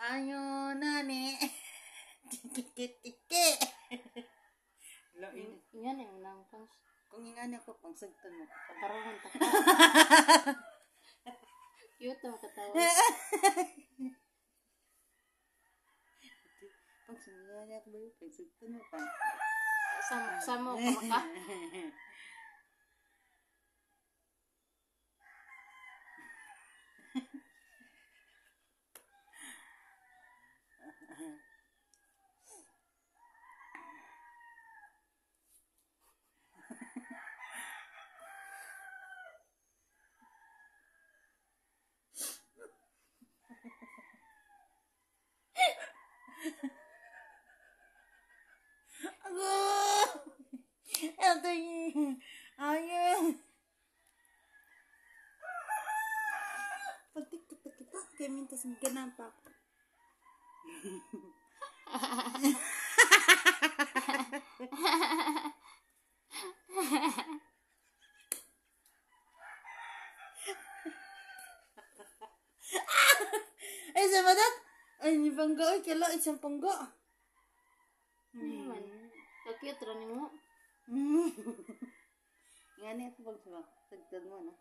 Ayo na ni. Tiki. Lo ini. Yan yung nang pang Kung ingan ako pang sagtan mo. katarungan ta. Cute mo katawa. Pag sumiyan ako ba pang sagtan mo pa. Samo ka maka. Ito yun. Ayun. Pagtiktok kita, kaya mintas mo ganapa. Ay, sama dat? Ay, ni bangga. Ay, kala, isang pangga. Man, ka-cute ra nimo. Nga niya ito pag sama. Sagtad mo, no?